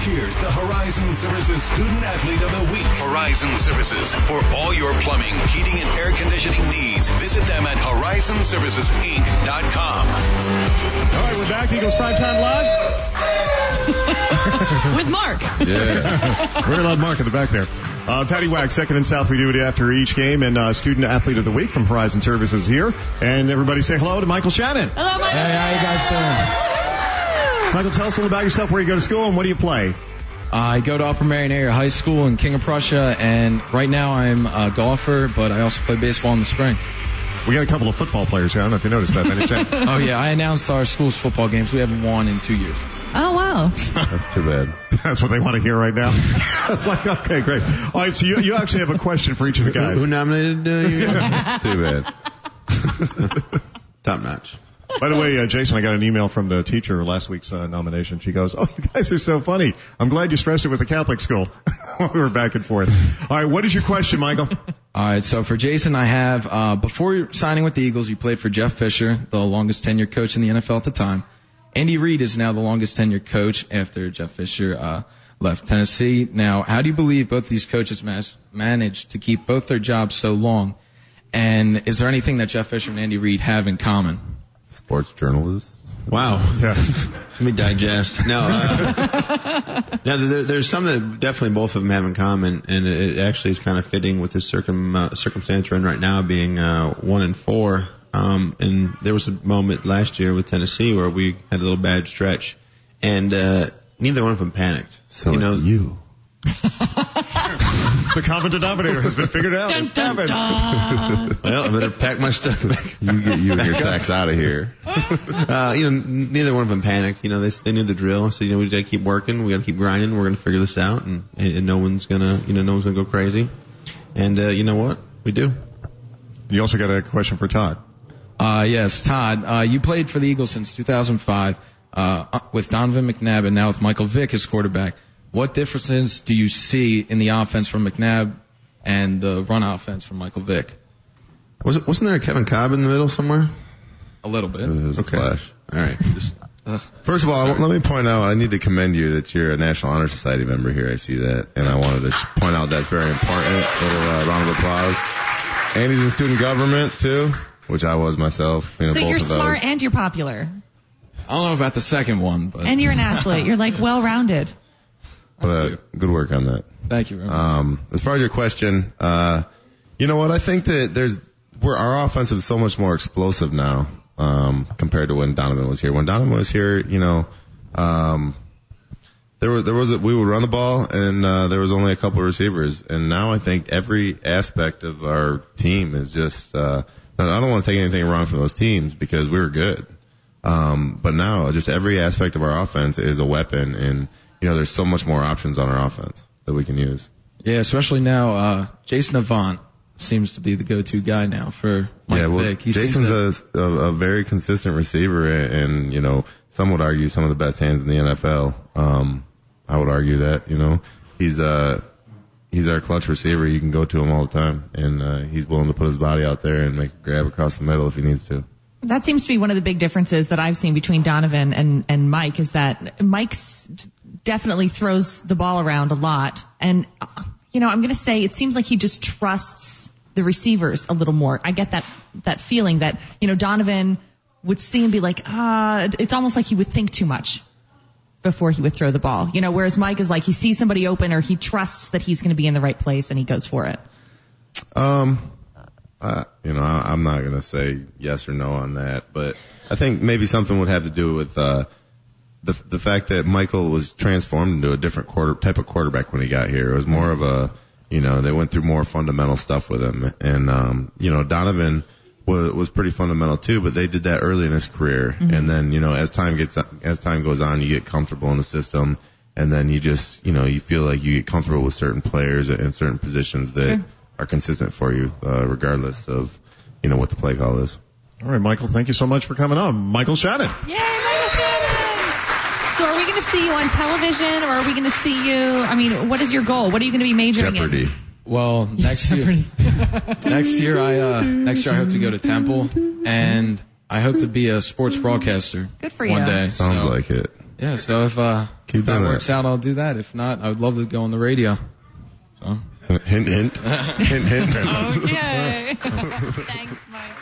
Here's the Horizon Services Student Athlete of the Week. Horizon Services. For all your plumbing, heating, and air conditioning needs, visit them at horizonservicesinc.com. All right, we're back. Eagles Primetime Live. With Mark. Yeah. We're going to love Mark in the back there. Patty Wag, Second and South, we do it after each game. And Student Athlete of the Week from Horizon Services here. And everybody say hello to Michael Shannon. Hello, Michael. Hey, how you guys doing? Michael, tell us a little about yourself, where you go to school, and what do you play? I go to Upper Marion Area High School in King of Prussia, and right now I'm a golfer, but I also play baseball in the spring. We got a couple of football players here. I don't know if you noticed that. Oh, yeah, I announced our school's football games. We haven't won in 2 years. Oh, wow. That's too bad. That's what they want to hear right now. It's like, okay, great. All right, so you actually have a question for each of the guys. Who nominated you? Too bad. Top notch. By the way, Jason, I got an email from the teacher last week's nomination. She goes, "Oh, you guys are so funny. I'm glad you stressed it was a Catholic school." We were back and forth. All right, what is your question, Michael? All right, so for Jason, I have, before signing with the Eagles, you played for Jeff Fisher, the longest tenured coach in the NFL at the time. Andy Reid is now the longest tenured coach after Jeff Fisher left Tennessee. Now, how do you believe both these coaches managed to keep both their jobs so long? And is there anything that Jeff Fisher and Andy Reid have in common? Sports journalists. Wow. Yeah. Let me digest. No, there's some that definitely both of them have in common, and it actually is kind of fitting with this circumstance we're in right now, being 1-4. And there was a moment last year with Tennessee where we had a little bad stretch, and neither one of them panicked. So it's you. The common denominator has been figured out. Dun, dun, dun. Well, I better pack my stuff back. You get you and your sacks out of here. Neither one of them panicked. They knew the drill. So, we gotta keep working. We gotta keep grinding. We're gonna figure this out, and no one's gonna go crazy. And you know what? We do. You also got a question for Todd. Yes, Todd. You played for the Eagles since 2005 with Donovan McNabb, and now with Michael Vick as quarterback. What differences do you see in the offense from McNabb and the run offense from Michael Vick? Wasn't there a Kevin Cobb in the middle somewhere? A little bit. It was a flash. All right. First of all, let me point out, I need to commend you that you're a National Honor Society member here. I see that. And I wanted to point out that's very important. A little round of applause. And he's in student government, too, which I was myself. So both you're of those. smart and you're popular. I don't know about the second one, but. And you're an athlete. You're like well-rounded. But, good work on that. Thank you very much. As far as your question, you know what? I think that our offense is so much more explosive now, compared to when Donovan was here. When Donovan was here, we would run the ball and, there was only a couple of receivers. And now I think every aspect of our team is just, I don't want to take anything wrong from those teams because we were good. But now just every aspect of our offense is a weapon, and, there's so much more options on our offense that we can use. Yeah, especially now, Jason Avant seems to be the go-to guy now for Mike Vick. Jason's a very consistent receiver, and, some would argue some of the best hands in the NFL. I would argue that, he's our clutch receiver. You can go to him all the time, and, he's willing to put his body out there and make a grab across the middle if he needs to. That seems to be one of the big differences that I've seen between Donovan and Mike, is that Mike's definitely throws the ball around a lot. And, I'm going to say it seems like he just trusts the receivers a little more. I get that feeling that, Donovan would see and be like, it's almost like he would think too much before he would throw the ball. Whereas Mike is like, he sees somebody open or he trusts that he's going to be in the right place and he goes for it. I'm not going to say yes or no on that, but I think maybe something would have to do with the fact that Michael was transformed into a different type of quarterback when he got here. It was more of a, they went through more fundamental stuff with him. And, Donovan was pretty fundamental too, but they did that early in his career. Mm-hmm. And then, as time goes on, you get comfortable in the system, and then you just, you feel like you get comfortable with certain players in certain positions that are consistent for you, regardless of, what the play call is. All right, Michael, thank you so much for coming on. Michael Shannon. Yay, Michael Shannon! So are we going to see you on television, or are we going to see you, what is your goal? What are you going to be majoring Jeopardy. in? Well, next year I hope to go to Temple, and I hope to be a sports broadcaster. Good for you. One day. Sounds like it. Yeah, so if If that works out, I'll do that. If not, I would love to go on the radio. So. Hint, hint. Hint, hint. Okay. Thanks, Mike.